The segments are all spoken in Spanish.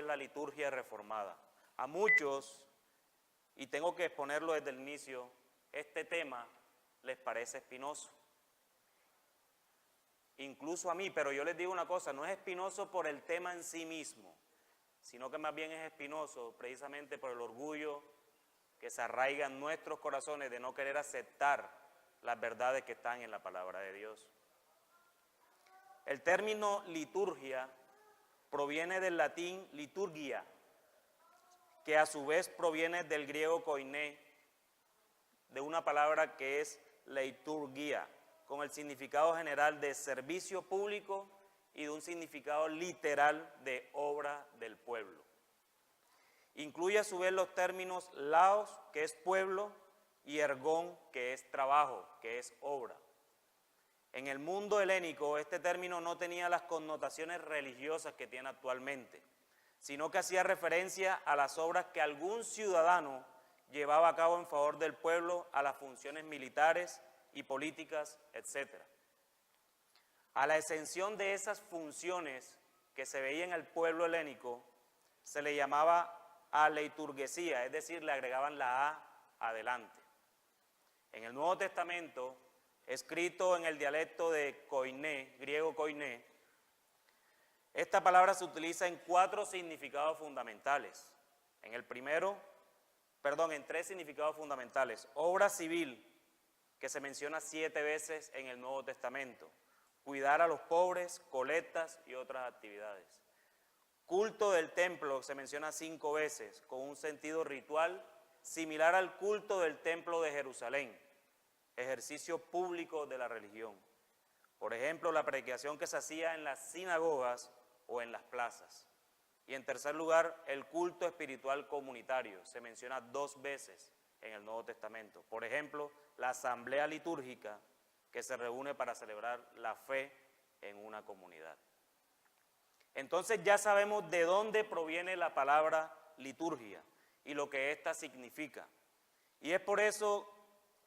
la liturgia reformada. A muchos, y tengo que exponerlo desde el inicio, este tema les parece espinoso. Incluso a mí, pero yo les digo una cosa, no es espinoso por el tema en sí mismo, sino que más bien es espinoso precisamente por el orgullo que se arraiga en nuestros corazones de no querer aceptar las verdades que están en la palabra de Dios. El término liturgia proviene del latín liturgia, que a su vez proviene del griego koiné, de una palabra que es leiturgia, con el significado general de servicio público y de un significado literal de obra del pueblo. Incluye a su vez los términos laos, que es pueblo, y ergón, que es trabajo, que es obra. En el mundo helénico este término no tenía las connotaciones religiosas que tiene actualmente, sino que hacía referencia a las obras que algún ciudadano llevaba a cabo en favor del pueblo, a las funciones militares y políticas, etc. A la exención de esas funciones que se veía en el pueblo helénico se le llamaba aleiturgesía, es decir, le agregaban la A adelante. En el Nuevo Testamento, escrito en el dialecto de koiné, griego koiné, esta palabra se utiliza en 4 significados fundamentales. En 3 significados fundamentales. Obra civil, que se menciona 7 veces en el Nuevo Testamento. Cuidar a los pobres, colectas y otras actividades. Culto del templo, se menciona 5 veces, con un sentido ritual similar al culto del templo de Jerusalén, ejercicio público de la religión. Por ejemplo, la predicación que se hacía en las sinagogas o en las plazas. Y en tercer lugar, el culto espiritual comunitario, se menciona 2 veces en el Nuevo Testamento. Por ejemplo, la asamblea litúrgica que se reúne para celebrar la fe en una comunidad. Entonces ya sabemos de dónde proviene la palabra liturgia y lo que ésta significa. Y es por eso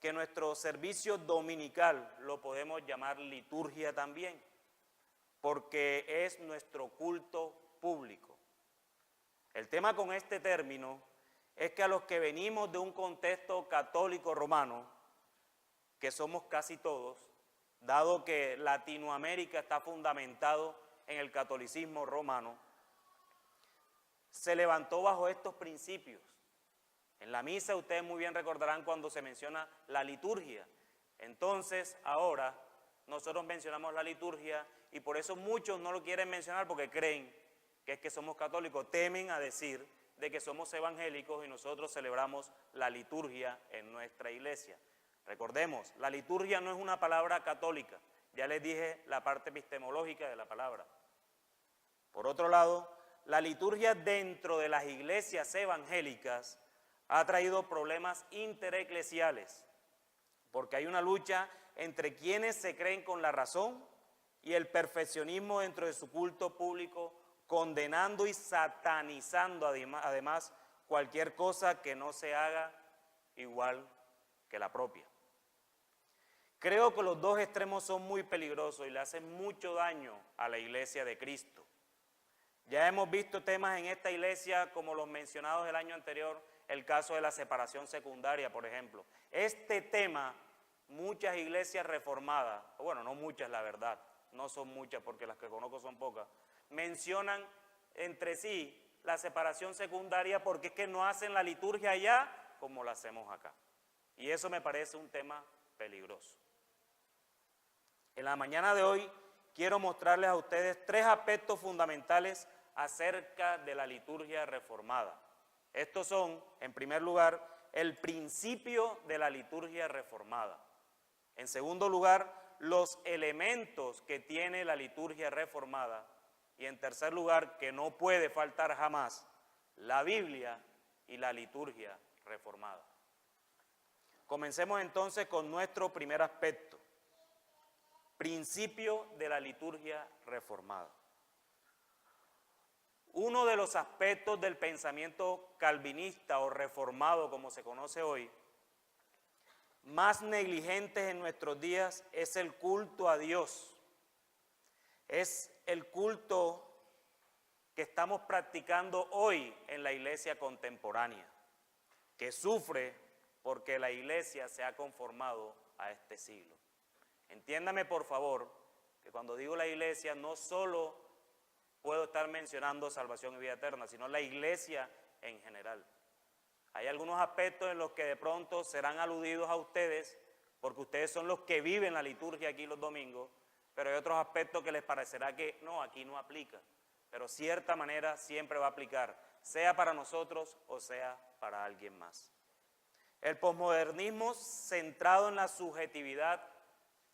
que nuestro servicio dominical lo podemos llamar liturgia también, porque es nuestro culto público. El tema con este término es que a los que venimos de un contexto católico romano, que somos casi todos, dado que Latinoamérica está fundamentado en el catolicismo romano, se levantó bajo estos principios. En la misa ustedes muy bien recordarán cuando se menciona la liturgia. Entonces, ahora nosotros mencionamos la liturgia y por eso muchos no lo quieren mencionar porque creen que es que somos católicos, temen a decir de que somos evangélicos y nosotros celebramos la liturgia en nuestra iglesia. Recordemos, la liturgia no es una palabra católica, ya les dije la parte epistemológica de la palabra. Por otro lado, la liturgia dentro de las iglesias evangélicas ha traído problemas intereclesiales, porque hay una lucha entre quienes se creen con la razón y el perfeccionismo dentro de su culto público, condenando y satanizando además cualquier cosa que no se haga igual que la propia. Creo que los dos extremos son muy peligrosos y le hacen mucho daño a la iglesia de Cristo. Ya hemos visto temas en esta iglesia como los mencionados el año anterior, el caso de la separación secundaria, por ejemplo. Este tema, muchas iglesias reformadas, bueno, no muchas la verdad, no son muchas porque las que conozco son pocas, mencionan entre sí la separación secundaria porque es que no hacen la liturgia allá como la hacemos acá. Y eso me parece un tema peligroso. En la mañana de hoy quiero mostrarles a ustedes 3 aspectos fundamentales acerca de la liturgia reformada. Estos son, en primer lugar, el principio de la liturgia reformada. En segundo lugar, los elementos que tiene la liturgia reformada. Y en tercer lugar, que no puede faltar jamás, la Biblia y la liturgia reformada. Comencemos entonces con nuestro primer aspecto. Principio de la liturgia reformada. Uno de los aspectos del pensamiento calvinista o reformado, como se conoce hoy, más negligentes en nuestros días es el culto a Dios. Es el culto que estamos practicando hoy en la iglesia contemporánea, que sufre porque la iglesia se ha conformado a este siglo. Entiéndame por favor que cuando digo la iglesia no solo puedo estar mencionando salvación y vida eterna, sino la iglesia en general. Hay algunos aspectos en los que de pronto serán aludidos a ustedes, porque ustedes son los que viven la liturgia aquí los domingos, pero hay otros aspectos que les parecerá que no, aquí no aplica, pero cierta manera siempre va a aplicar, sea para nosotros o sea para alguien más. El posmodernismo centrado en la subjetividad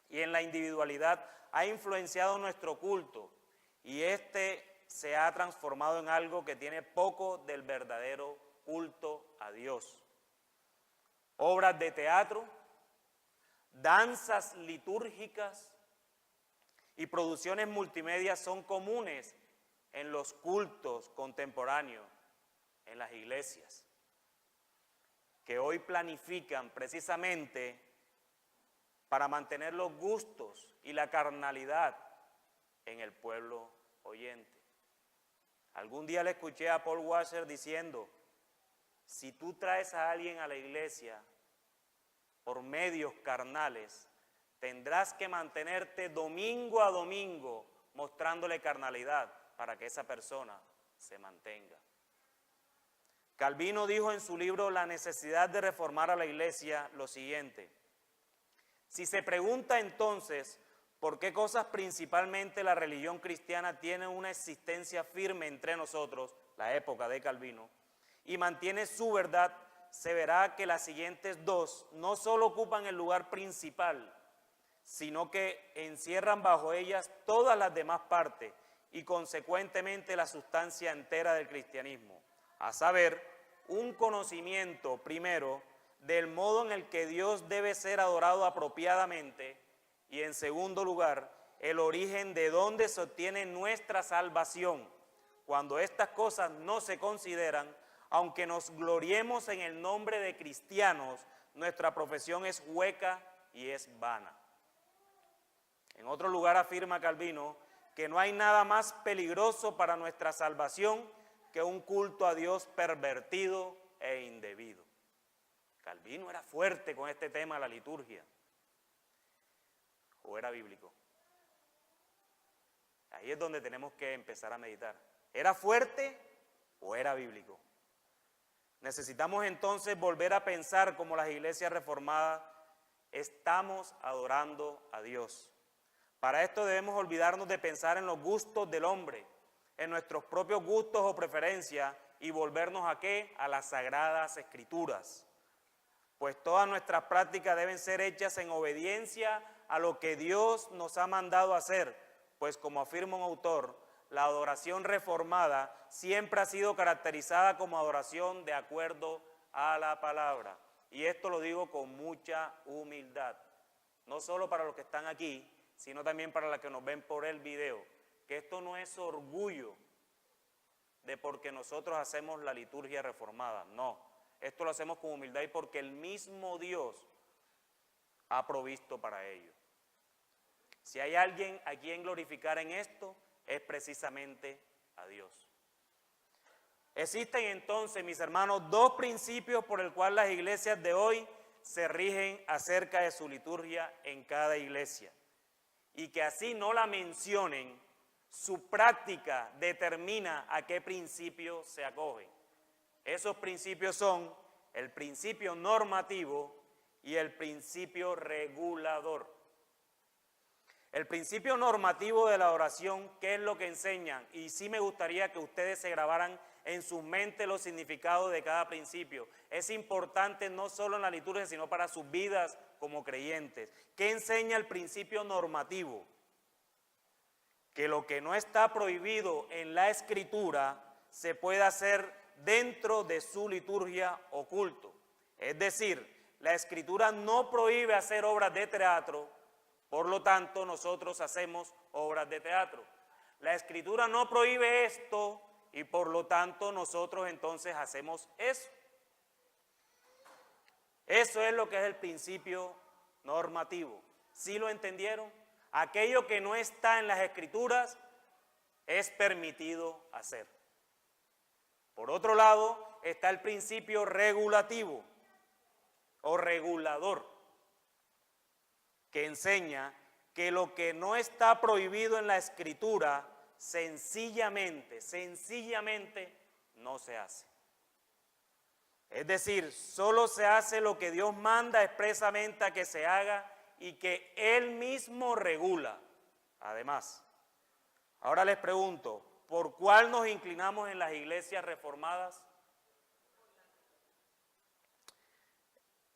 y en la individualidad ha influenciado nuestro culto y este se ha transformado en algo que tiene poco del verdadero culto a Dios. Obras de teatro, danzas litúrgicas y producciones multimedia son comunes en los cultos contemporáneos, en las iglesias, que hoy planifican precisamente para mantener los gustos y la carnalidad en el pueblo oyente. Algún día le escuché a Paul Washer diciendo, si tú traes a alguien a la iglesia por medios carnales, tendrás que mantenerte domingo a domingo mostrándole carnalidad para que esa persona se mantenga. Calvino dijo en su libro La necesidad de reformar a la iglesia lo siguiente: si se pregunta entonces por qué cosas principalmente la religión cristiana tiene una existencia firme entre nosotros, la época de Calvino, y mantiene su verdad, se verá que las siguientes dos no solo ocupan el lugar principal, sino que encierran bajo ellas todas las demás partes y consecuentemente la sustancia entera del cristianismo, a saber, un conocimiento primero del modo en el que Dios debe ser adorado apropiadamente y en segundo lugar, el origen de donde se obtiene nuestra salvación. Cuando estas cosas no se consideran, aunque nos gloriemos en el nombre de cristianos, nuestra profesión es hueca y es vana. En otro lugar afirma Calvino que no hay nada más peligroso para nuestra salvación que un culto a Dios pervertido e indebido. Calvino era fuerte con este tema de la liturgia. ¿O era bíblico? Ahí es donde tenemos que empezar a meditar. ¿Era fuerte o era bíblico? Necesitamos entonces volver a pensar como las iglesias reformadas estamos adorando a Dios. Para esto debemos olvidarnos de pensar en los gustos del hombre, en nuestros propios gustos o preferencias y volvernos ¿a qué? A las sagradas escrituras. Pues todas nuestras prácticas deben ser hechas en obediencia a lo que Dios nos ha mandado hacer, pues como afirma un autor, la adoración reformada siempre ha sido caracterizada como adoración de acuerdo a la palabra. Y esto lo digo con mucha humildad, no solo para los que están aquí, sino también para los que nos ven por el video, que esto no es orgullo de porque nosotros hacemos la liturgia reformada, no, esto lo hacemos con humildad y porque el mismo Dios ha provisto para ello. Si hay alguien a quien glorificar en esto, es precisamente a Dios. Existen entonces, mis hermanos, dos principios por el cual las iglesias de hoy se rigen acerca de su liturgia en cada iglesia. Y que así no la mencionen, su práctica determina a qué principio se acogen. Esos principios son el principio normativo y el principio regulador. El principio normativo de la oración, ¿qué es lo que enseñan? Y sí me gustaría que ustedes se grabaran en sus mentes los significados de cada principio. Es importante no solo en la liturgia, sino para sus vidas como creyentes. ¿Qué enseña el principio normativo? Que lo que no está prohibido en la Escritura se puede hacer dentro de su liturgia o culto. Es decir, la Escritura no prohíbe hacer obras de teatro, por lo tanto nosotros hacemos obras de teatro. La Escritura no prohíbe esto y por lo tanto nosotros entonces hacemos eso. Eso es lo que es el principio normativo. ¿Sí lo entendieron? Aquello que no está en las Escrituras, es permitido hacer. Por otro lado, está el principio regulativo o regulador, que enseña que lo que no está prohibido en la Escritura, sencillamente no se hace. Es decir, solo se hace lo que Dios manda expresamente a que se haga y que Él mismo regula. Además, ahora les pregunto, ¿por cuál nos inclinamos en las iglesias reformadas?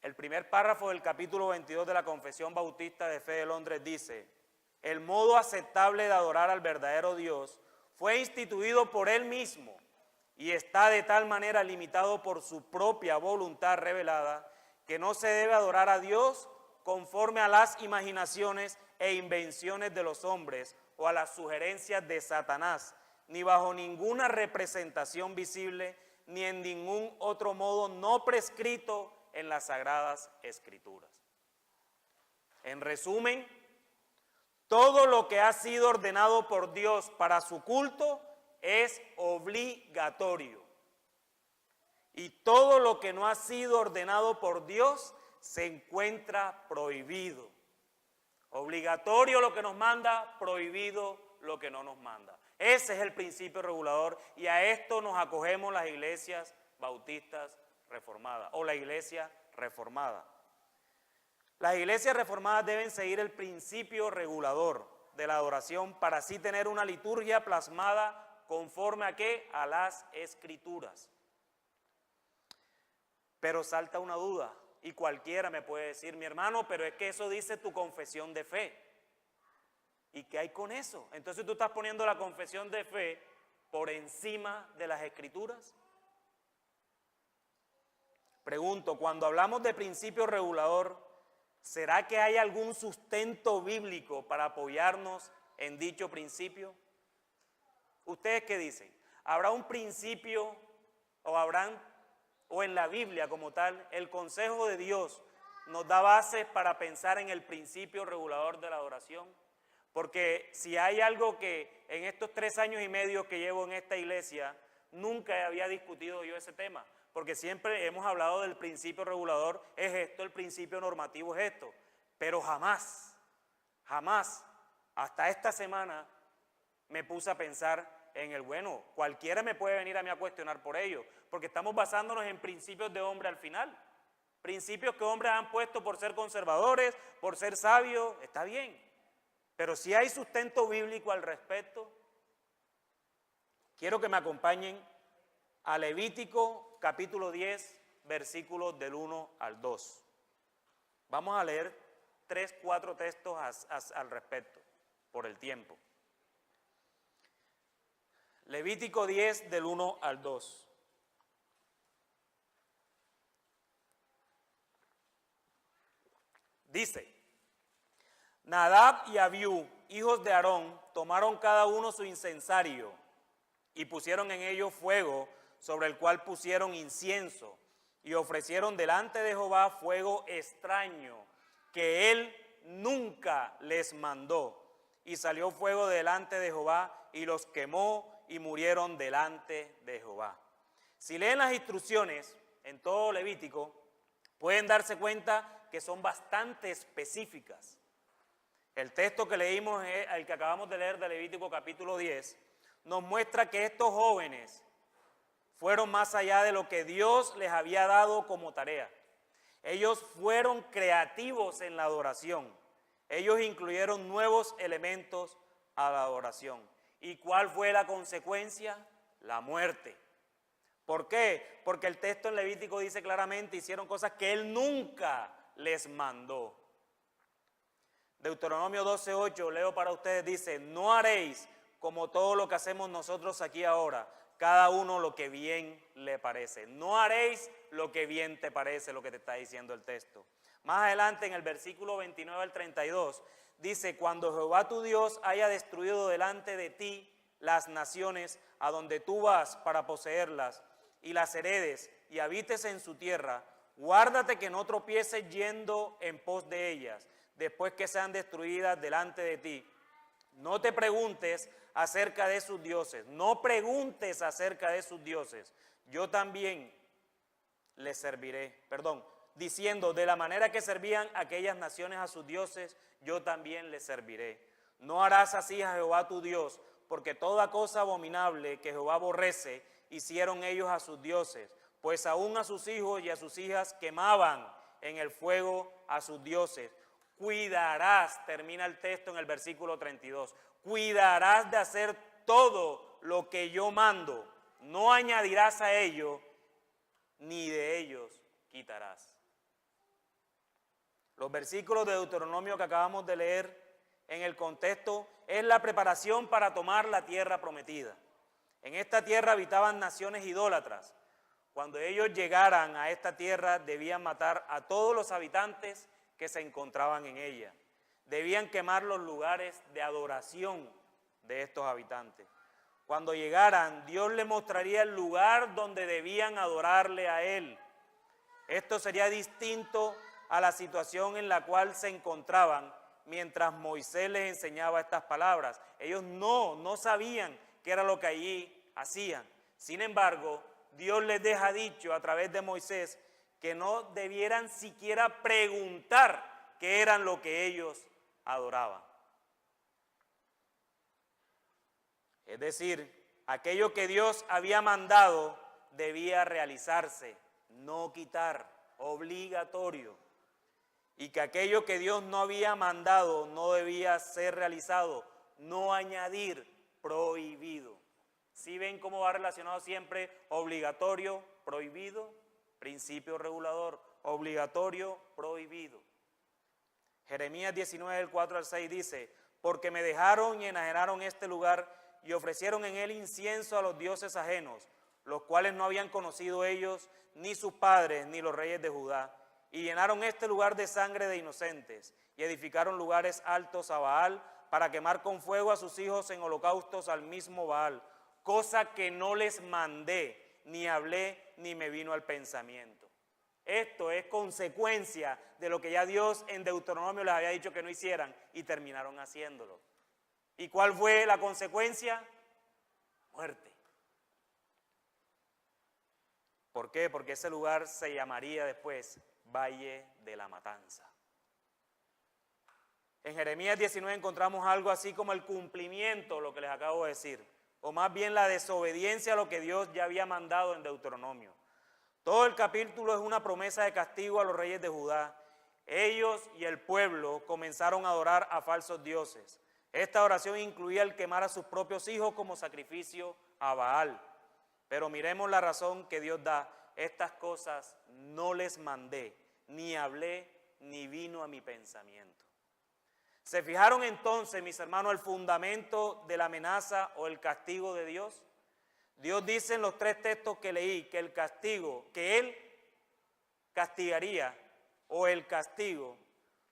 El primer párrafo del capítulo 22 de la Confesión Bautista de Fe de Londres dice: el modo aceptable de adorar al verdadero Dios fue instituido por Él mismo y está de tal manera limitado por su propia voluntad revelada que no se debe adorar a Dios conforme a las imaginaciones e invenciones de los hombres o a las sugerencias de Satanás, ni bajo ninguna representación visible, ni en ningún otro modo no prescrito en las Sagradas Escrituras. En resumen, todo lo que ha sido ordenado por Dios para su culto es obligatorio. Y todo lo que no ha sido ordenado por Dios se encuentra prohibido. Obligatorio lo que nos manda, prohibido lo que no nos manda. Ese es el principio regulador y a esto nos acogemos las iglesias bautistas reformadas o la iglesia reformada. Las iglesias reformadas deben seguir el principio regulador de la adoración para así tener una liturgia plasmada conforme a ¿qué? A las Escrituras. Pero salta una duda y cualquiera me puede decir: mi hermano, pero es que eso dice tu confesión de fe. ¿Y qué hay con eso? Entonces tú estás poniendo la confesión de fe por encima de las Escrituras. Pregunto, cuando hablamos de principio regulador, ¿será que hay algún sustento bíblico para apoyarnos en dicho principio? ¿Ustedes qué dicen? ¿Habrá un principio o en la Biblia como tal, el consejo de Dios nos da bases para pensar en el principio regulador de la adoración? Porque si hay algo que en estos 3 años y medio que llevo en esta iglesia, nunca había discutido yo ese tema, porque siempre hemos hablado del principio regulador, es esto, el principio normativo es esto, pero jamás, hasta esta semana me puse a pensar en el bueno, cualquiera me puede venir a mí a cuestionar por ello, porque estamos basándonos en principios de hombre al final, principios que hombres han puesto por ser conservadores, por ser sabios, está bien, pero si hay sustento bíblico al respecto. Quiero que me acompañen a Levítico capítulo 10, versículos del 1 al 2. Vamos a leer 3, 4 textos al respecto, por el tiempo. Levítico 10, del 1 al 2. Dice: Nadab y Abiú, hijos de Aarón, tomaron cada uno su incensario y pusieron en ello fuego, sobre el cual pusieron incienso, y ofrecieron delante de Jehová fuego extraño, que él nunca les mandó. Y salió fuego delante de Jehová, y los quemó, y murieron delante de Jehová. Si leen las instrucciones en todo Levítico, pueden darse cuenta que son bastante específicas. El texto que leímos, el que acabamos de leer de Levítico capítulo 10, nos muestra que estos jóvenes fueron más allá de lo que Dios les había dado como tarea. Ellos fueron creativos en la adoración. Ellos incluyeron nuevos elementos a la adoración. ¿Y cuál fue la consecuencia? La muerte. ¿Por qué? Porque el texto en Levítico dice claramente: hicieron cosas que él nunca les mandó. Deuteronomio 12:8, leo para ustedes, dice: no haréis como todo lo que hacemos nosotros aquí ahora, cada uno lo que bien le parece. No haréis lo que bien te parece, lo que te está diciendo el texto. Más adelante, en el versículo 29 al 32, dice: cuando Jehová tu Dios haya destruido delante de ti las naciones a donde tú vas para poseerlas, y las heredes y habites en su tierra, guárdate que no tropieces yendo en pos de ellas, después que sean destruidas delante de ti. No te preguntes acerca de sus dioses. No preguntes acerca de sus dioses. Yo también les serviré. Diciendo, de la manera que servían aquellas naciones a sus dioses, yo también les serviré. No harás así a Jehová tu Dios, porque toda cosa abominable que Jehová aborrece, hicieron ellos a sus dioses, pues aún a sus hijos y a sus hijas quemaban en el fuego a sus dioses. Cuidarás, termina el texto en el versículo 32, cuidarás de hacer todo lo que yo mando, no añadirás a ello, ni de ellos quitarás. Los versículos de Deuteronomio que acabamos de leer en el contexto es la preparación para tomar la tierra prometida. En esta tierra habitaban naciones idólatras. Cuando ellos llegaran a esta tierra debían matar a todos los habitantes que se encontraban en ella. Debían quemar los lugares de adoración de estos habitantes. Cuando llegaran, Dios les mostraría el lugar donde debían adorarle a Él. Esto sería distinto a la situación en la cual se encontraban mientras Moisés les enseñaba estas palabras. Ellos no sabían qué era lo que allí hacían. Sin embargo, Dios les deja dicho a través de Moisés que no debieran siquiera preguntar qué eran lo que ellos adoraban. Es decir, aquello que Dios había mandado debía realizarse, no quitar, obligatorio. Y que aquello que Dios no había mandado no debía ser realizado, no añadir, prohibido. ¿Sí ven cómo va relacionado siempre obligatorio, prohibido? Principio regulador, obligatorio, prohibido. Jeremías 19, del 4 al 6 dice, porque me dejaron y enajenaron este lugar y ofrecieron en él incienso a los dioses ajenos, los cuales no habían conocido ellos, ni sus padres, ni los reyes de Judá. Y llenaron este lugar de sangre de inocentes, y edificaron lugares altos a Baal, para quemar con fuego a sus hijos en holocaustos al mismo Baal, cosa que no les mandé, ni hablé, ni me vino al pensamiento. Esto es consecuencia de lo que ya Dios en Deuteronomio les había dicho que no hicieran, y terminaron haciéndolo. ¿Y cuál fue la consecuencia? Muerte. ¿Por qué? Porque ese lugar se llamaría después Valle de la Matanza. En Jeremías 19 encontramos algo así como el cumplimiento, lo que les acabo de decir, o más bien la desobediencia a lo que Dios ya había mandado en Deuteronomio. Todo el capítulo es una promesa de castigo a los reyes de Judá. Ellos y el pueblo comenzaron a adorar a falsos dioses. Esta oración incluía el quemar a sus propios hijos como sacrificio a Baal. Pero miremos la razón que Dios da. Estas cosas no les mandé, ni hablé, ni vino a mi pensamiento. ¿Se fijaron entonces, mis hermanos, el fundamento de la amenaza o el castigo de Dios? Dios dice en los 3 textos que leí que el castigo, que Él castigaría, o el castigo,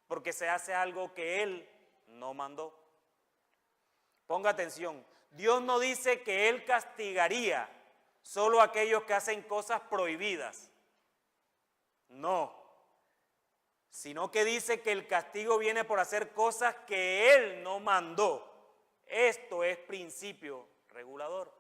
porque se hace algo que Él no mandó. Ponga atención, Dios no dice que Él castigaría solo a aquellos que hacen cosas prohibidas. No, sino que dice que el castigo viene por hacer cosas que Él no mandó. Esto es principio regulador.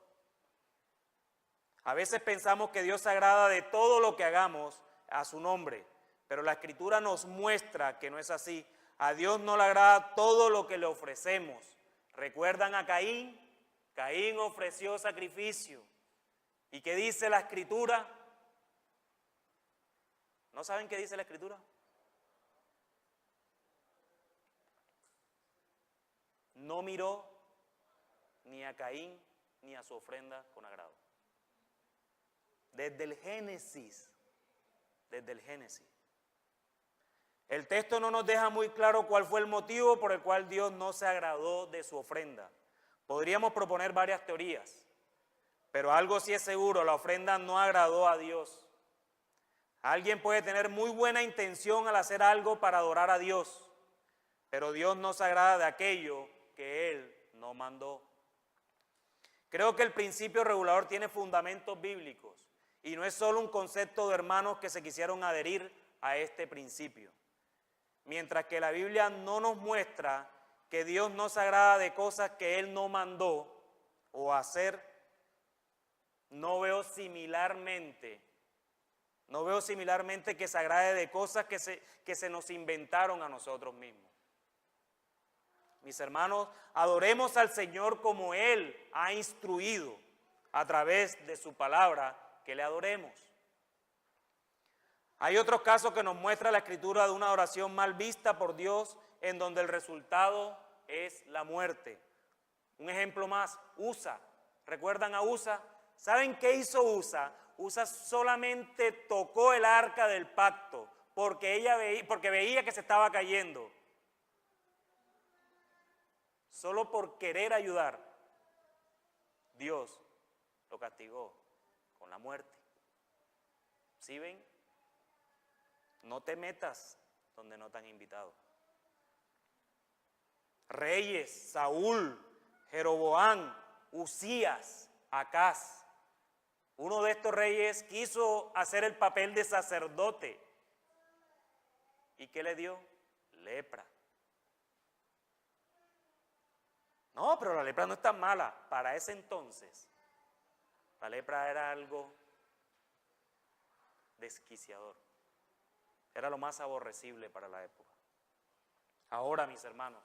A veces pensamos que Dios se agrada de todo lo que hagamos a su nombre, pero la Escritura nos muestra que no es así. A Dios no le agrada todo lo que le ofrecemos. ¿Recuerdan a Caín? Caín ofreció sacrificio. ¿Y qué dice la Escritura? ¿No saben qué dice la Escritura? No miró ni a Caín ni a su ofrenda con agrado. Desde el Génesis. El texto no nos deja muy claro cuál fue el motivo por el cual Dios no se agradó de su ofrenda. Podríamos proponer varias teorías, pero algo sí es seguro, la ofrenda no agradó a Dios. Alguien puede tener muy buena intención al hacer algo para adorar a Dios, pero Dios no se agrada de aquello que Él no mandó. Creo que el principio regulador tiene fundamentos bíblicos y no es solo un concepto de hermanos que se quisieron adherir a este principio. Mientras que la Biblia no nos muestra que Dios no se agrada de cosas que Él no mandó o hacer, no veo similarmente que se agrade de cosas que se nos inventaron a nosotros mismos. Mis hermanos, adoremos al Señor como Él ha instruido a través de su palabra, que le adoremos. Hay otros casos que nos muestra la Escritura de una oración mal vista por Dios, en donde el resultado es la muerte. Un ejemplo más, Usa. ¿Recuerdan a Usa? ¿Saben qué hizo Usa? Usa solamente tocó el arca del pacto porque veía que se estaba cayendo. Solo por querer ayudar, Dios lo castigó con la muerte. ¿Sí ven? No te metas donde no te han invitado. Reyes, Saúl, Jeroboam, Usías, Acaz. Uno de estos reyes quiso hacer el papel de sacerdote. ¿Y qué le dio? Lepra. No, pero la lepra no es tan mala. Para ese entonces, la lepra era algo desquiciador. Era lo más aborrecible para la época. Ahora, mis hermanos,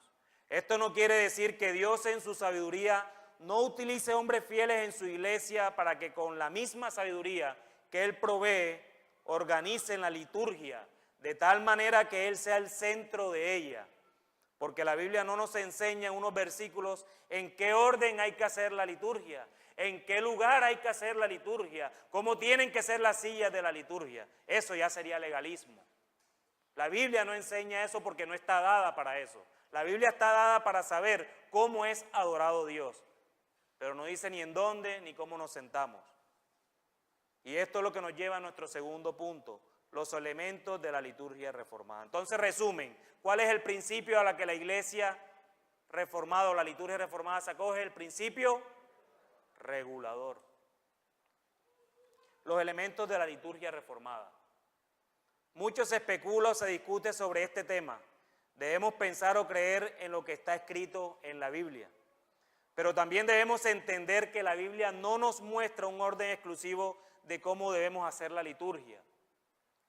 esto no quiere decir que Dios en su sabiduría no utilice hombres fieles en su iglesia para que con la misma sabiduría que Él provee, organicen la liturgia de tal manera que Él sea el centro de ella. Porque la Biblia no nos enseña en unos versículos en qué orden hay que hacer la liturgia, en qué lugar hay que hacer la liturgia, cómo tienen que ser las sillas de la liturgia. Eso ya sería legalismo. La Biblia no enseña eso porque no está dada para eso. La Biblia está dada para saber cómo es adorado Dios, pero no dice ni en dónde ni cómo nos sentamos. Y esto es lo que nos lleva a nuestro segundo punto, los elementos de la liturgia reformada. Entonces, resumen, ¿cuál es el principio a la que la iglesia reformada o la liturgia reformada se acoge? El principio regulador. Los elementos de la liturgia reformada. Mucho se especula o se discute sobre este tema. Debemos pensar o creer en lo que está escrito en la Biblia. Pero también debemos entender que la Biblia no nos muestra un orden exclusivo de cómo debemos hacer la liturgia.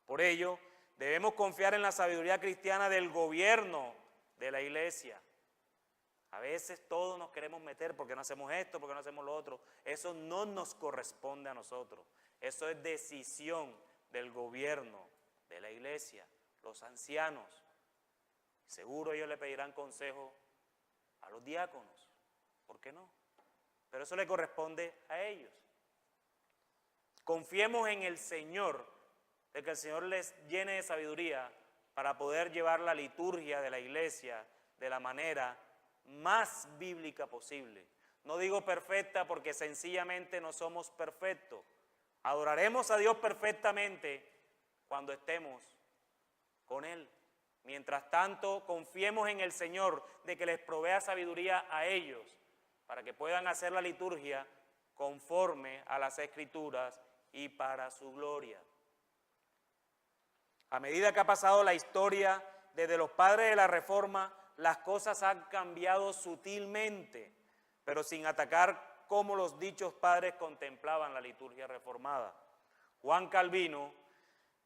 Por ello, debemos confiar en la sabiduría cristiana del gobierno de la iglesia. A veces todos nos queremos meter porque no hacemos esto, porque no hacemos lo otro. Eso no nos corresponde a nosotros. Eso es decisión del gobierno de la iglesia, los ancianos. Seguro ellos le pedirán consejo a los diáconos. ¿Por qué no? Pero eso le corresponde a ellos. Confiemos en el Señor, de que el Señor les llene de sabiduría para poder llevar la liturgia de la iglesia de la manera más bíblica posible. No digo perfecta porque sencillamente no somos perfectos. Adoraremos a Dios perfectamente cuando estemos con Él. Mientras tanto, confiemos en el Señor de que les provea sabiduría a ellos para que puedan hacer la liturgia conforme a las Escrituras y para su gloria. A medida que ha pasado la historia, desde los padres de la Reforma, las cosas han cambiado sutilmente, pero sin atacar como los dichos padres contemplaban la liturgia reformada. Juan Calvino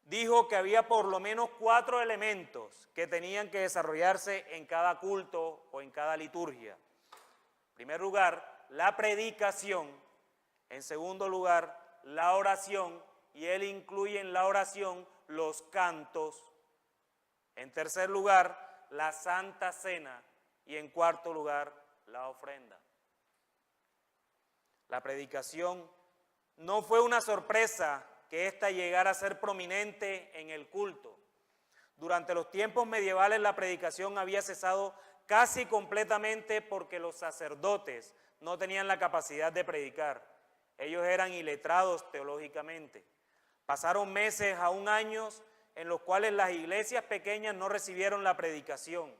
dijo que había por lo menos 4 elementos que tenían que desarrollarse en cada culto o en cada liturgia. En primer lugar, la predicación. En segundo lugar, la oración, y él incluye en la oración los cantos. En tercer lugar, la Santa Cena, y en cuarto lugar, la ofrenda. La predicación no fue una sorpresa que ésta llegara a ser prominente en el culto. Durante los tiempos medievales la predicación había cesado casi completamente porque los sacerdotes no tenían la capacidad de predicar. Ellos eran iletrados teológicamente. Pasaron meses, aún años, en los cuales las iglesias pequeñas no recibieron la predicación.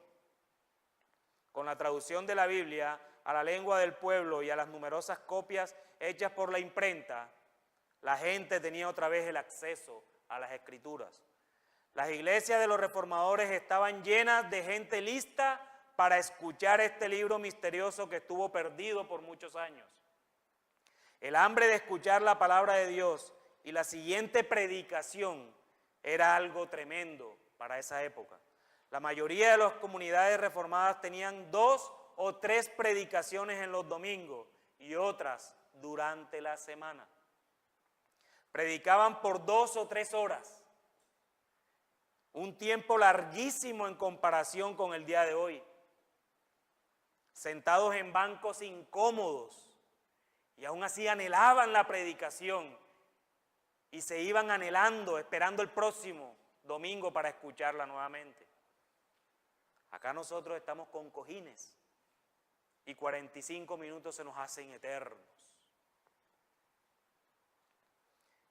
Con la traducción de la Biblia a la lengua del pueblo y a las numerosas copias hechas por la imprenta, la gente tenía otra vez el acceso a las Escrituras. Las iglesias de los reformadores estaban llenas de gente lista para escuchar este libro misterioso que estuvo perdido por muchos años. El hambre de escuchar la palabra de Dios y la siguiente predicación era algo tremendo para esa época. La mayoría de las comunidades reformadas tenían 2 o 3 predicaciones en los domingos y otras durante la semana. Predicaban por 2 o 3 horas, un tiempo larguísimo en comparación con el día de hoy, sentados en bancos incómodos, y aún así anhelaban la predicación y se iban anhelando, esperando el próximo domingo para escucharla nuevamente. Acá nosotros estamos con cojines y 45 minutos se nos hacen eternos.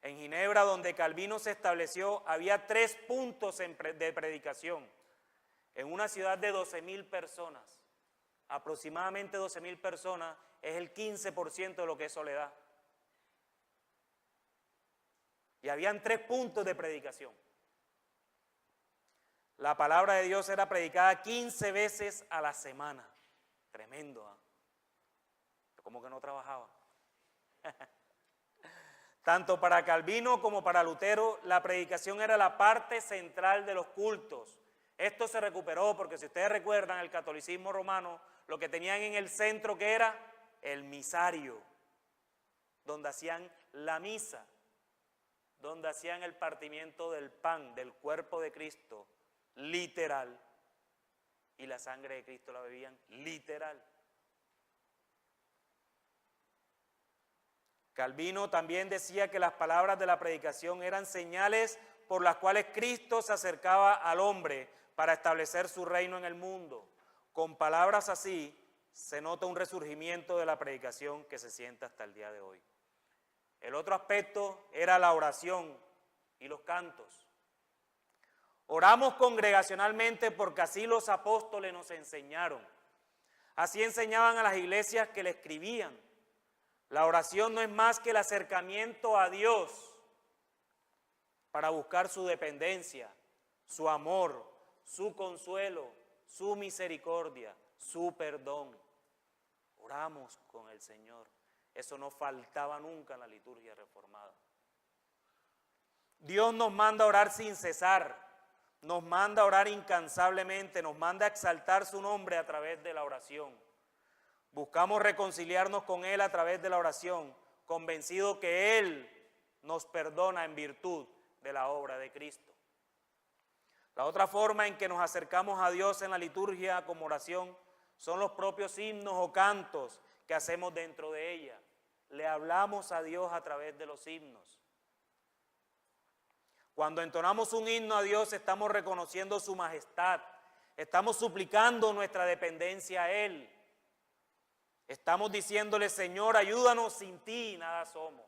En Ginebra, donde Calvino se estableció, había 3 puntos de predicación en una ciudad de 12.000 personas. Aproximadamente 12.000 personas es el 15% de lo que eso le da. Y habían 3 puntos de predicación. La palabra de Dios era predicada 15 veces a la semana. Tremendo, ¿eh? ¿Cómo que no trabajaba? Tanto para Calvino como para Lutero, la predicación era la parte central de los cultos. Esto se recuperó porque si ustedes recuerdan el catolicismo romano, lo que tenían en el centro que era el misario, donde hacían la misa, donde hacían el partimiento del pan, del cuerpo de Cristo, literal, y la sangre de Cristo la bebían literal. Calvino también decía que las palabras de la predicación eran señales por las cuales Cristo se acercaba al hombre para establecer su reino en el mundo. Con palabras así se nota un resurgimiento de la predicación que se siente hasta el día de hoy. El otro aspecto era la oración y los cantos. Oramos congregacionalmente porque así los apóstoles nos enseñaron. Así enseñaban a las iglesias que le escribían. La oración no es más que el acercamiento a Dios para buscar su dependencia, su amor, su consuelo, su misericordia, su perdón. Oramos con el Señor. Eso no faltaba nunca en la liturgia reformada. Dios nos manda a orar sin cesar, nos manda a orar incansablemente, nos manda a exaltar su nombre a través de la oración. Buscamos reconciliarnos con Él a través de la oración, convencidos que Él nos perdona en virtud de la obra de Cristo. La otra forma en que nos acercamos a Dios en la liturgia como oración son los propios himnos o cantos que hacemos dentro de ella. Le hablamos a Dios a través de los himnos. Cuando entonamos un himno a Dios estamos reconociendo su majestad, estamos suplicando nuestra dependencia a Él. Estamos diciéndole, Señor, ayúdanos, sin ti nada somos.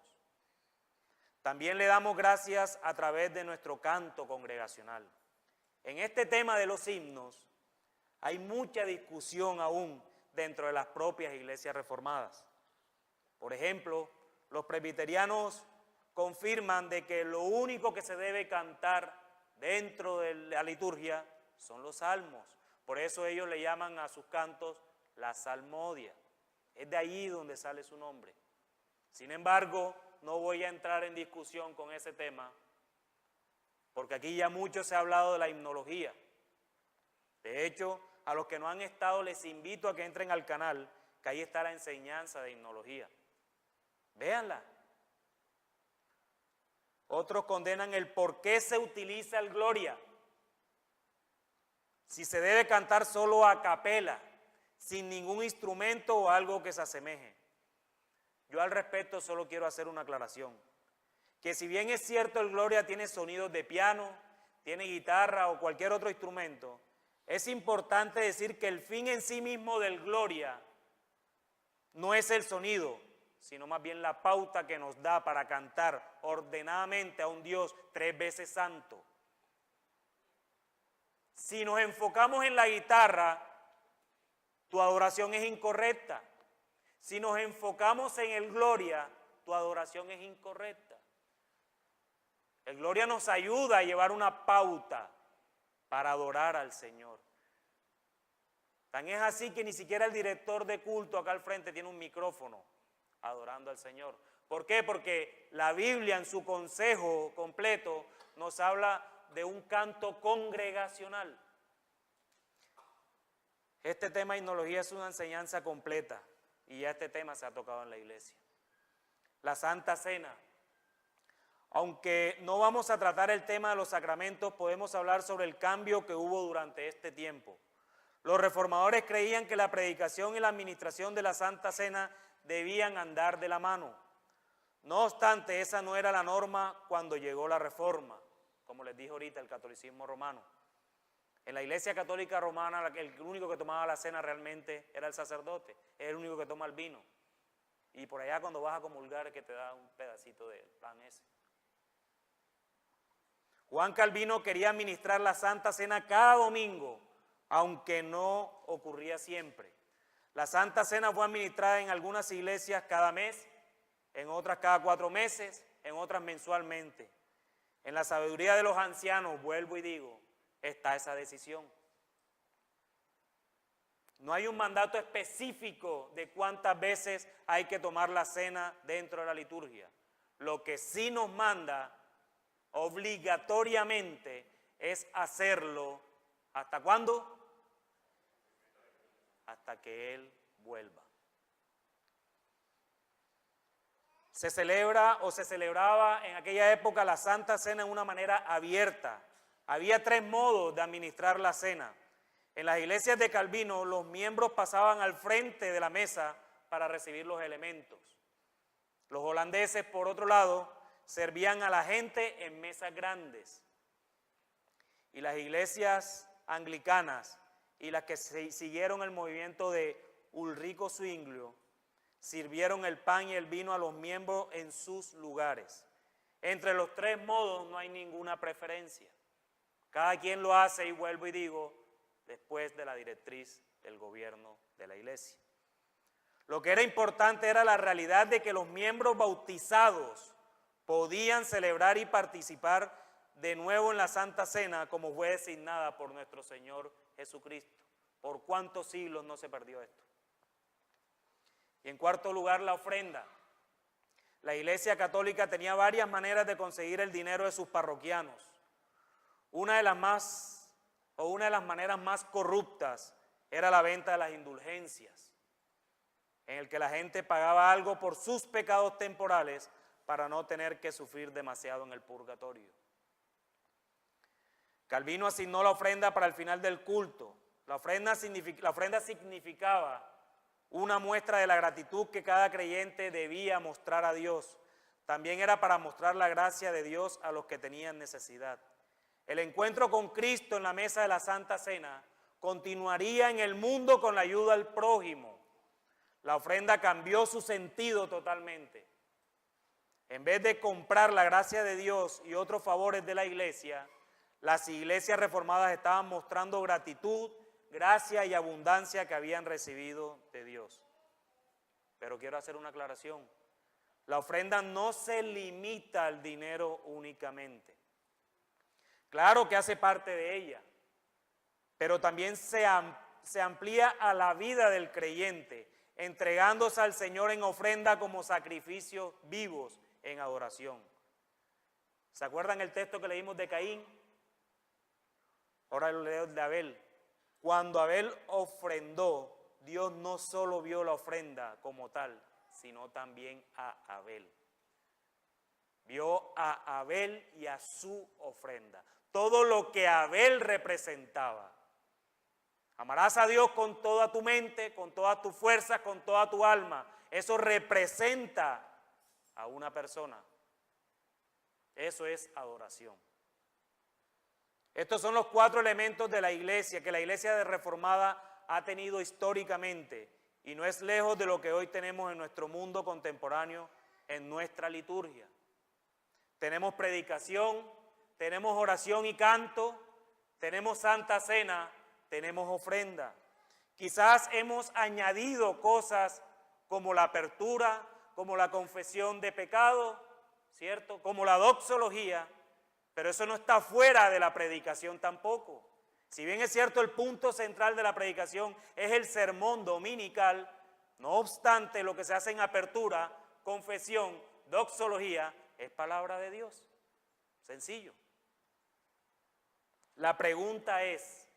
También le damos gracias a través de nuestro canto congregacional. En este tema de los himnos hay mucha discusión aún dentro de las propias iglesias reformadas. Por ejemplo, los presbiterianos confirman de que lo único que se debe cantar dentro de la liturgia son los salmos. Por eso ellos le llaman a sus cantos la salmodia. Es de allí donde sale su nombre. Sin embargo, no voy a entrar en discusión con ese tema, porque aquí ya mucho se ha hablado de la himnología. De hecho, a los que no han estado les invito a que entren al canal, que ahí está la enseñanza de himnología. Véanla. Otros condenan el por qué se utiliza el gloria. Si se debe cantar solo a capela, sin ningún instrumento o algo que se asemeje. Yo al respecto solo quiero hacer una aclaración. Que si bien es cierto el gloria tiene sonidos de piano, tiene guitarra o cualquier otro instrumento, es importante decir que el fin en sí mismo del gloria no es el sonido, sino más bien la pauta que nos da para cantar ordenadamente a un Dios 3 veces santo. Si nos enfocamos en la guitarra, tu adoración es incorrecta. Si nos enfocamos en el gloria, tu adoración es incorrecta. El gloria nos ayuda a llevar una pauta para adorar al Señor. Tan es así que ni siquiera el director de culto acá al frente tiene un micrófono adorando al Señor. ¿Por qué? Porque la Biblia en su consejo completo nos habla de un canto congregacional. Este tema de himnología es una enseñanza completa y ya este tema se ha tocado en la iglesia. La Santa Cena. Aunque no vamos a tratar el tema de los sacramentos, podemos hablar sobre el cambio que hubo durante este tiempo. Los reformadores creían que la predicación y la administración de la Santa Cena debían andar de la mano. No obstante, esa no era la norma cuando llegó la Reforma, como les dije ahorita, el catolicismo romano. En la Iglesia Católica Romana, el único que tomaba la cena realmente era el sacerdote, era el único que toma el vino. Y por allá cuando vas a comulgar es que te da un pedacito del pan ese. Juan Calvino quería administrar la Santa Cena cada domingo, aunque no ocurría siempre. La Santa Cena fue administrada en algunas iglesias cada mes, en otras cada 4 meses, en otras mensualmente. En la sabiduría de los ancianos, vuelvo y digo, está esa decisión. No hay un mandato específico de cuántas veces hay que tomar la cena dentro de la liturgia. Lo que sí nos manda obligatoriamente es hacerlo, ¿hasta cuándo? Hasta que Él vuelva. Se celebra o se celebraba en aquella época la Santa Cena de una manera abierta. Había 3 modos de administrar la cena. En las iglesias de Calvino, los miembros pasaban al frente de la mesa para recibir los elementos. Los holandeses, por otro lado, servían a la gente en mesas grandes. Y las iglesias anglicanas y las que siguieron el movimiento de Ulrico Zwinglio sirvieron el pan y el vino a los miembros en sus lugares. Entre los 3 modos no hay ninguna preferencia. Cada quien lo hace, y vuelvo y digo, después de la directriz del gobierno de la iglesia. Lo que era importante era la realidad de que los miembros bautizados podían celebrar y participar de nuevo en la Santa Cena como fue designada por nuestro Señor Jesucristo. ¿Por cuántos siglos no se perdió esto? Y en cuarto lugar, la ofrenda. La Iglesia Católica tenía varias maneras de conseguir el dinero de sus parroquianos. Una de las maneras más corruptas era la venta de las indulgencias, en el que la gente pagaba algo por sus pecados temporales para no tener que sufrir demasiado en el purgatorio. Calvino asignó la ofrenda para el final del culto. La ofrenda significaba una muestra de la gratitud que cada creyente debía mostrar a Dios. También era para mostrar la gracia de Dios a los que tenían necesidad. El encuentro con Cristo en la mesa de la Santa Cena continuaría en el mundo con la ayuda al prójimo. La ofrenda cambió su sentido totalmente. En vez de comprar la gracia de Dios y otros favores de la iglesia, las iglesias reformadas estaban mostrando gratitud, gracia y abundancia que habían recibido de Dios. Pero quiero hacer una aclaración. La ofrenda no se limita al dinero únicamente. Claro que hace parte de ella, pero también se amplía a la vida del creyente, entregándose al Señor en ofrenda como sacrificios vivos en adoración. ¿Se acuerdan el texto que leímos de Caín? Ahora lo leo de Abel. Cuando Abel ofrendó, Dios no solo vio la ofrenda como tal, sino también a Abel. Vio a Abel y a su ofrenda. Todo lo que Abel representaba. Amarás a Dios con toda tu mente, con todas tus fuerzas, con toda tu alma. Eso representa a una persona. Eso es adoración. Estos son los 4 elementos de la iglesia que la iglesia reformada ha tenido históricamente y no es lejos de lo que hoy tenemos en nuestro mundo contemporáneo, en nuestra liturgia. Tenemos predicación, tenemos oración y canto, tenemos Santa Cena, tenemos ofrenda. Quizás hemos añadido cosas como la apertura, como la confesión de pecado, ¿cierto? Como la doxología, pero eso no está fuera de la predicación tampoco. Si bien es cierto el punto central de la predicación es el sermón dominical, no obstante lo que se hace en apertura, confesión, doxología, es palabra de Dios. Sencillo. La pregunta es,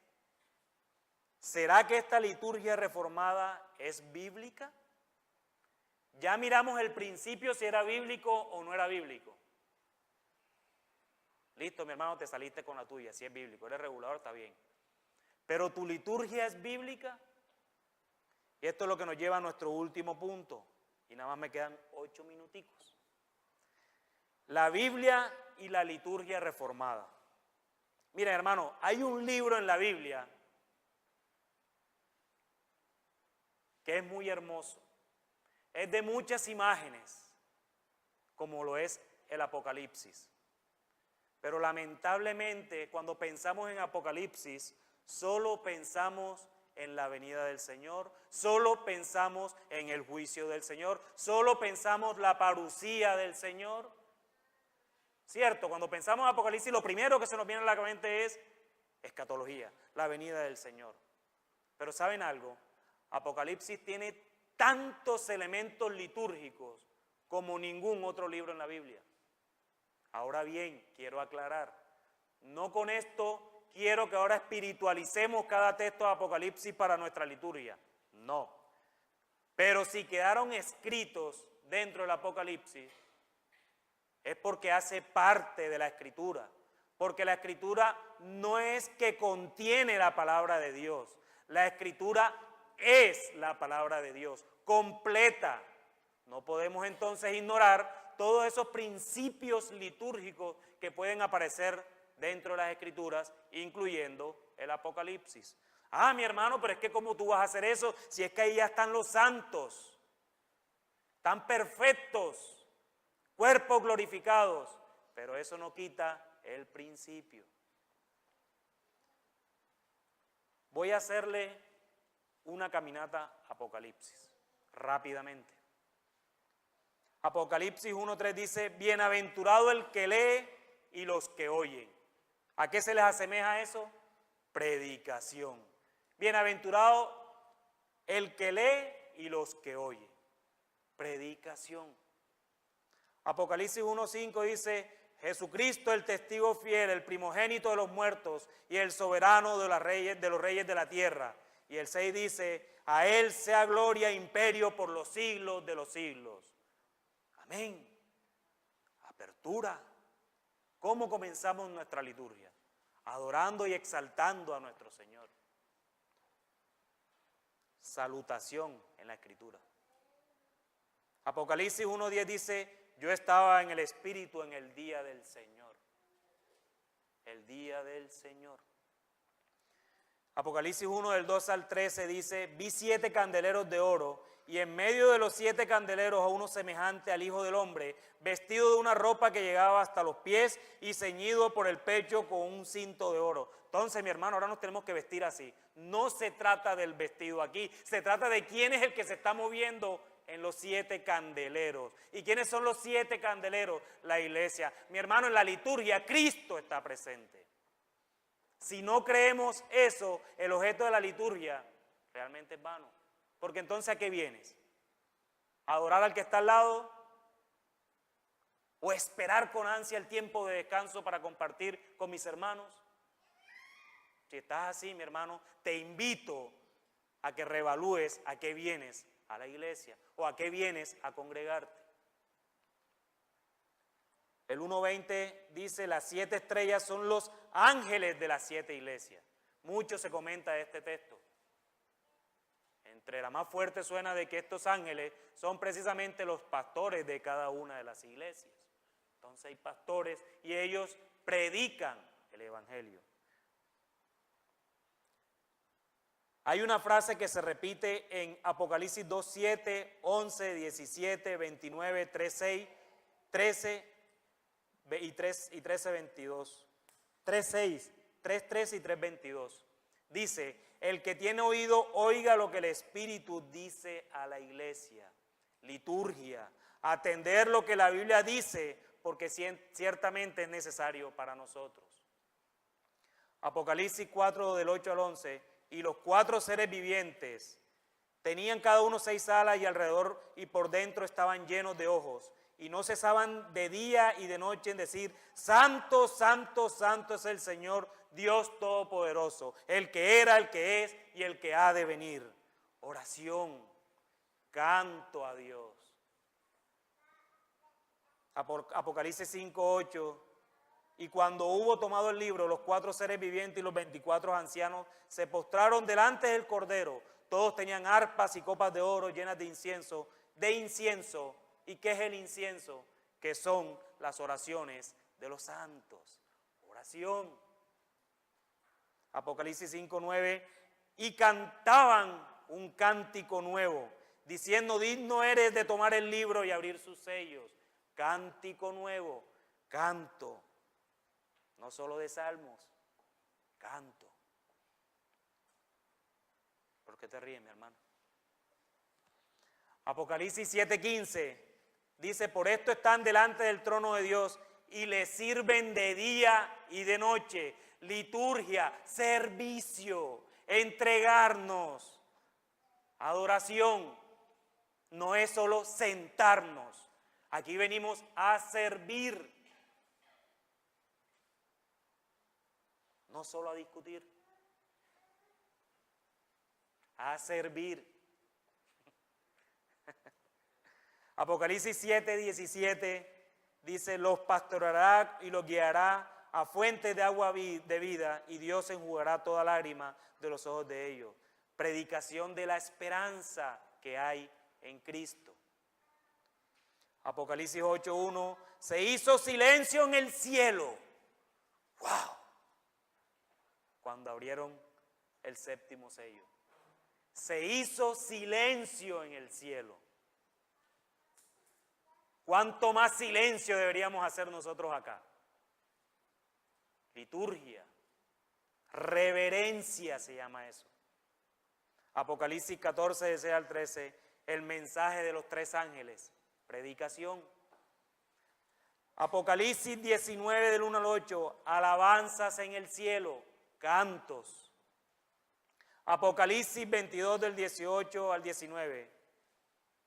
¿será que esta liturgia reformada es bíblica? Ya miramos el principio si era bíblico o no era bíblico. Listo, mi hermano, te saliste con la tuya, si es bíblico, eres regulador, está bien. Pero tu liturgia es bíblica. Y esto es lo que nos lleva a nuestro último punto. Y nada más me quedan 8 minuticos. La Biblia y la liturgia reformada. Mira, hermano, hay un libro en la Biblia que es muy hermoso. Es de muchas imágenes, como lo es el Apocalipsis. Pero lamentablemente, cuando pensamos en Apocalipsis, solo pensamos en la venida del Señor, solo pensamos en el juicio del Señor, solo pensamos la parucía del Señor. Cierto, cuando pensamos en Apocalipsis, lo primero que se nos viene a la mente es escatología, la venida del Señor. Pero ¿saben algo? Apocalipsis tiene tantos elementos litúrgicos como ningún otro libro en la Biblia. Ahora bien, quiero aclarar, no con esto quiero que ahora espiritualicemos cada texto de Apocalipsis para nuestra liturgia, no. Pero si quedaron escritos dentro del Apocalipsis, es porque hace parte de la Escritura, porque la Escritura no es que contiene la palabra de Dios, la Escritura es la palabra de Dios, completa. No podemos entonces ignorar todos esos principios litúrgicos que pueden aparecer dentro de las Escrituras, incluyendo el Apocalipsis. Ah, mi hermano, pero es que ¿cómo tú vas a hacer eso si es que ahí ya están los santos, tan perfectos, cuerpos glorificados? Pero eso no quita el principio. Voy a hacerle una caminata a Apocalipsis, rápidamente. Apocalipsis 1:3 dice, bienaventurado el que lee y los que oyen. ¿A qué se les asemeja eso? Predicación. Bienaventurado el que lee y los que oyen. Predicación. Apocalipsis 1:5 dice, Jesucristo el testigo fiel, el primogénito de los muertos y el soberano de los reyes de la tierra. Y el 6 dice, a él sea gloria e imperio por los siglos de los siglos. Amén. Apertura. ¿Cómo comenzamos nuestra liturgia? Adorando y exaltando a nuestro Señor. Salutación en la Escritura. Apocalipsis 1:10 dice, yo estaba en el Espíritu en el día del Señor. El día del Señor. Apocalipsis 1 del 2 al 13 dice, vi 7 candeleros de oro y en medio de los 7 candeleros a uno semejante al Hijo del Hombre, vestido de una ropa que llegaba hasta los pies y ceñido por el pecho con un cinto de oro. Entonces, mi hermano, ahora nos tenemos que vestir así. No se trata del vestido aquí, se trata de quién es el que se está moviendo en los 7 candeleros. ¿Y quiénes son los 7 candeleros? La iglesia. Mi hermano, en la liturgia Cristo está presente. Si no creemos eso, el objeto de la liturgia realmente es vano. Porque entonces, ¿a qué vienes? ¿A adorar al que está al lado? ¿O esperar con ansia el tiempo de descanso para compartir con mis hermanos? Si estás así, mi hermano, te invito a que reevalúes a qué vienes a la iglesia o a qué vienes a congregarte. El 1:20 dice, las 7 estrellas son los ángeles de las 7 iglesias. Mucho se comenta de este texto. Entre la más fuerte suena de que estos ángeles son precisamente los pastores de cada una de las iglesias. Entonces hay pastores y ellos predican el evangelio. Hay una frase que se repite en Apocalipsis 2:7, 11, 17, 29, 3:6, 13 y 13:22. 3:6, 3:13 y 3:22. Dice, el que tiene oído, oiga lo que el Espíritu dice a la iglesia. Liturgia, atender lo que la Biblia dice, porque ciertamente es necesario para nosotros. Apocalipsis 4 del 8 al 11, y los 4 seres vivientes tenían cada uno 6 alas y alrededor y por dentro estaban llenos de ojos, y no cesaban de día y de noche en decir, Santo, Santo, Santo es el Señor, Dios Todopoderoso, el que era, el que es y el que ha de venir. Oración, canto a Dios. Apocalipsis 5, 8. Y cuando hubo tomado el libro, los 4 seres vivientes y los 24 ancianos se postraron delante del Cordero. Todos tenían arpas y copas de oro llenas de incienso. ¿Y qué es el incienso? Que son las oraciones de los santos. Oración. Apocalipsis 5, 9. Y cantaban un cántico nuevo, diciendo, digno eres de tomar el libro y abrir sus sellos. Cántico nuevo, canto. No solo de salmos, canto. ¿Por qué te ríes, mi hermano? Apocalipsis 7:15 dice, por esto están delante del trono de Dios y le sirven de día y de noche, liturgia, servicio, entregarnos, adoración. No es solo sentarnos, aquí venimos a servir. No solo a discutir, a servir. Apocalipsis 7:17 dice, los pastoreará y los guiará a fuentes de agua de vida y Dios enjugará toda lágrima de los ojos de ellos. Predicación de la esperanza que hay en Cristo. Apocalipsis 8:1, se hizo silencio en el cielo. ¡Wow! Cuando abrieron el séptimo sello. Se hizo silencio en el cielo. ¿Cuánto más silencio deberíamos hacer nosotros acá? Liturgia, reverencia se llama eso. Apocalipsis 14, de 6 al 13, el mensaje de los 3 ángeles, predicación. Apocalipsis 19, del 1 al 8, alabanzas en el cielo, cantos. Apocalipsis 22 del 18 al 19,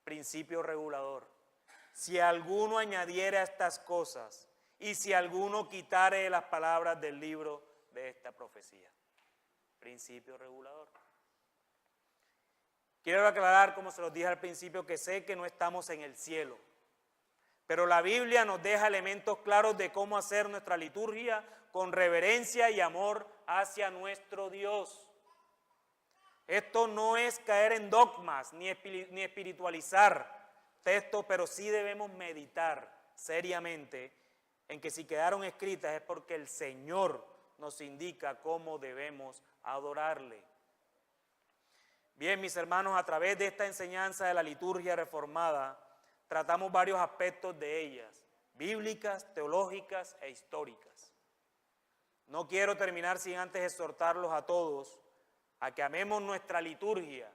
principio regulador. Si alguno añadiere a estas cosas y si alguno quitare las palabras del libro de esta profecía. Principio regulador. Quiero aclarar, como se los dije al principio, que sé que no estamos en el cielo, pero la Biblia nos deja elementos claros de cómo hacer nuestra liturgia con reverencia y amor hacia nuestro Dios. Esto no es caer en dogmas ni espiritualizar textos, pero sí debemos meditar seriamente en que si quedaron escritas es porque el Señor nos indica cómo debemos adorarle. Bien, mis hermanos, a través de esta enseñanza de la liturgia reformada, tratamos varios aspectos de ellas, bíblicas, teológicas e históricas. No quiero terminar sin antes exhortarlos a todos a que amemos nuestra liturgia,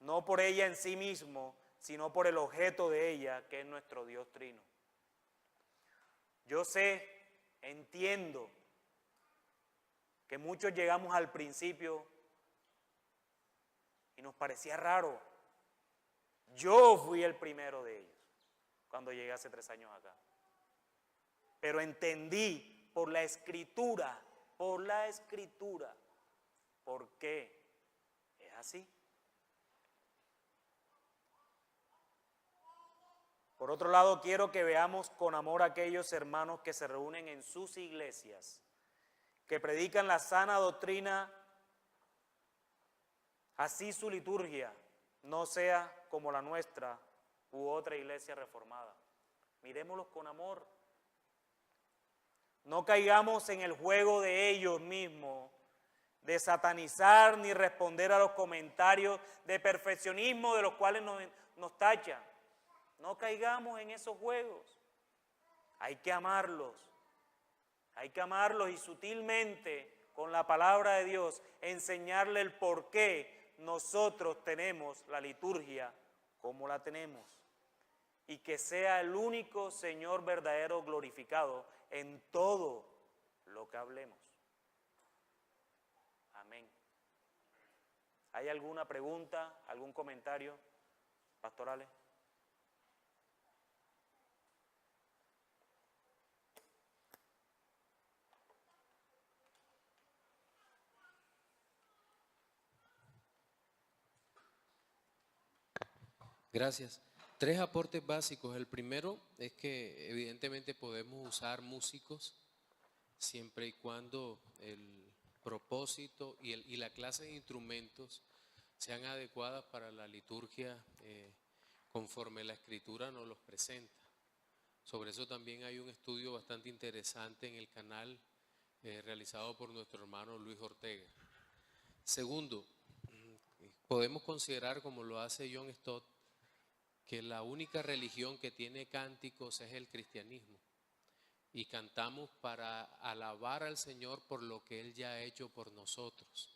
no por ella en sí mismo, sino por el objeto de ella, que es nuestro Dios Trino. Yo sé, entiendo, que muchos llegamos al principio y nos parecía raro. Yo fui el primero de ellos, cuando llegué hace 3 años acá. Pero entendí por la Escritura, ¿por qué es así? Por otro lado, quiero que veamos con amor a aquellos hermanos que se reúnen en sus iglesias, que predican la sana doctrina, así su liturgia no sea como la nuestra u otra iglesia reformada. Mirémoslos con amor. No caigamos en el juego de ellos mismos, de satanizar ni responder a los comentarios de perfeccionismo de los cuales nos tachan. No caigamos en esos juegos. Hay que amarlos y sutilmente con la palabra de Dios enseñarle el por qué nosotros tenemos la liturgia como la tenemos y que sea el único Señor verdadero glorificado en todo lo que hablemos. ¿Hay alguna pregunta, algún comentario, pastorales? Gracias. 3 aportes básicos. El primero es que evidentemente podemos usar músicos siempre y cuando el propósito y la clase de instrumentos sean adecuadas para la liturgia conforme la Escritura nos los presenta. Sobre eso también hay un estudio bastante interesante en el canal realizado por nuestro hermano Luis Ortega. Segundo, podemos considerar, como lo hace John Stott, que la única religión que tiene cánticos es el cristianismo. Y cantamos para alabar al Señor por lo que Él ya ha hecho por nosotros.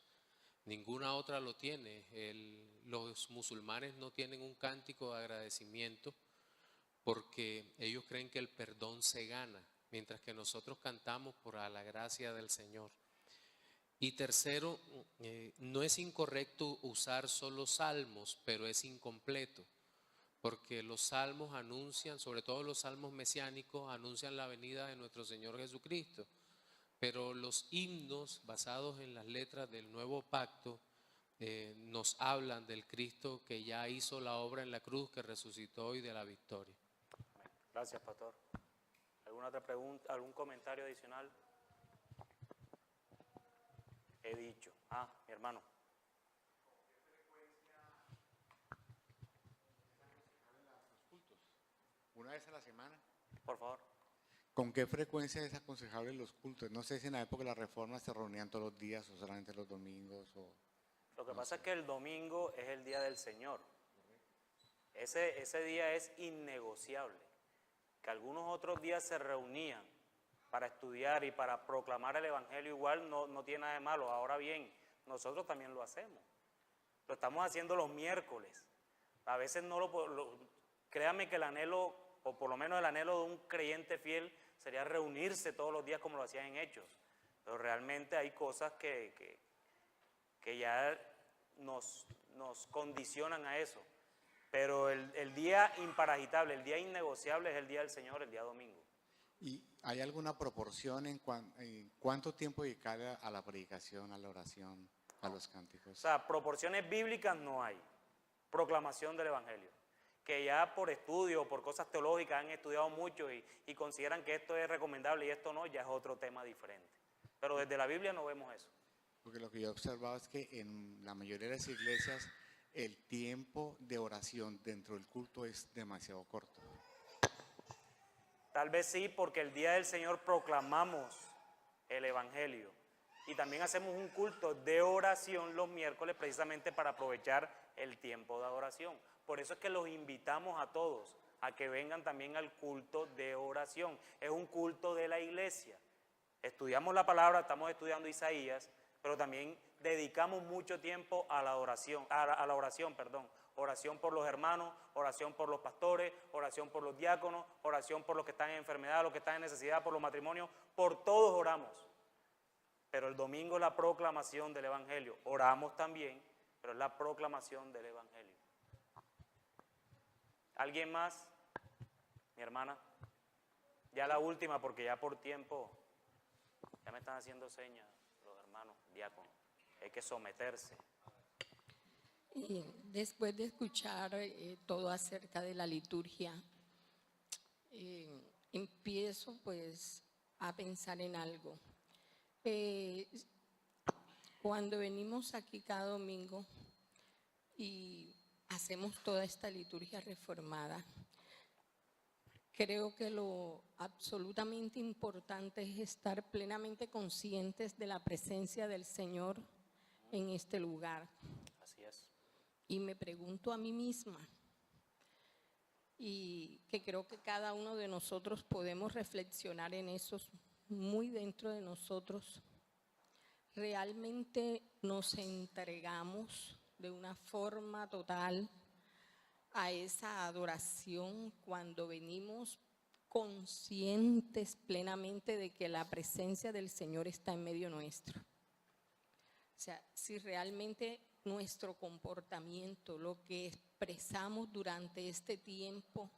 Ninguna otra lo tiene. Los musulmanes no tienen un cántico de agradecimiento porque ellos creen que el perdón se gana, mientras que nosotros cantamos por la gracia del Señor. Y tercero, no es incorrecto usar solo salmos, pero es incompleto, porque los salmos anuncian, sobre todo los salmos mesiánicos, anuncian la venida de nuestro Señor Jesucristo, pero los himnos basados en las letras del Nuevo Pacto nos hablan del Cristo que ya hizo la obra en la cruz, que resucitó y de la victoria. Gracias, pastor. ¿Alguna otra pregunta, algún comentario adicional? He dicho. Mi hermano. ¿Una vez a la semana? Por favor. ¿Con qué frecuencia es aconsejable los cultos? No sé si en la época de la Reforma se reunían todos los días o solamente los domingos. Lo que pasa es que el domingo es el día del Señor. Ese día es innegociable. Que algunos otros días se reunían para estudiar y para proclamar el Evangelio igual no tiene nada de malo. Ahora bien, nosotros también lo hacemos. Lo estamos haciendo los miércoles. A veces créame que el anhelo, o por lo menos el anhelo de un creyente fiel, sería reunirse todos los días como lo hacían en Hechos. Pero realmente hay cosas que ya nos condicionan a eso. Pero el día imparagitable, el día innegociable es el día del Señor, el día domingo. ¿Y hay alguna proporción en cuánto tiempo dedicar a la predicación, a la oración, a los cánticos? O sea, proporciones bíblicas no hay. Proclamación del Evangelio. Que ya por estudio, por cosas teológicas han estudiado mucho y consideran que esto es recomendable y esto no, ya es otro tema diferente. Pero desde la Biblia no vemos eso. Porque lo que yo he observado es que en la mayoría de las iglesias el tiempo de oración dentro del culto es demasiado corto. Tal vez sí, porque el día del Señor proclamamos el Evangelio y también hacemos un culto de oración los miércoles precisamente para aprovechar el tiempo de adoración. Por eso es que los invitamos a todos a que vengan también al culto de oración. Es un culto de la iglesia. Estudiamos la palabra, estamos estudiando Isaías, pero también dedicamos mucho tiempo a la oración, oración por los hermanos, oración por los pastores, oración por los diáconos, oración por los que están en enfermedad, los que están en necesidad, por los matrimonios, por todos oramos. Pero el domingo es la proclamación del Evangelio. Oramos también, pero es la proclamación del Evangelio. ¿Alguien más? Mi hermana. Ya la última, porque ya por tiempo, ya me están haciendo señas los hermanos diáconos. Hay que someterse. Y después de escuchar todo acerca de la liturgia, empiezo pues a pensar en algo. Cuando venimos aquí cada domingo y hacemos toda esta liturgia reformada, creo que lo absolutamente importante es estar plenamente conscientes de la presencia del Señor en este lugar. Así es. Y me pregunto a mí misma, y que creo que cada uno de nosotros podemos reflexionar en eso muy dentro de nosotros, ¿realmente nos entregamos de una forma total a esa adoración cuando venimos conscientes plenamente de que la presencia del Señor está en medio nuestro? O sea, si realmente nuestro comportamiento, lo que expresamos durante este tiempo,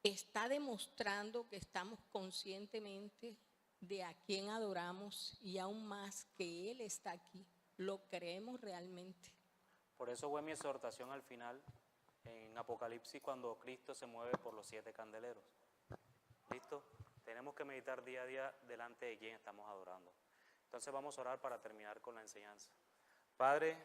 está demostrando que estamos conscientemente de a quién adoramos y aún más que Él está aquí. ¿Lo creemos realmente? Por eso fue mi exhortación al final en Apocalipsis cuando Cristo se mueve por los 7 candeleros. ¿Listo? Tenemos que meditar día a día delante de quién estamos adorando. Entonces vamos a orar para terminar con la enseñanza. Padre,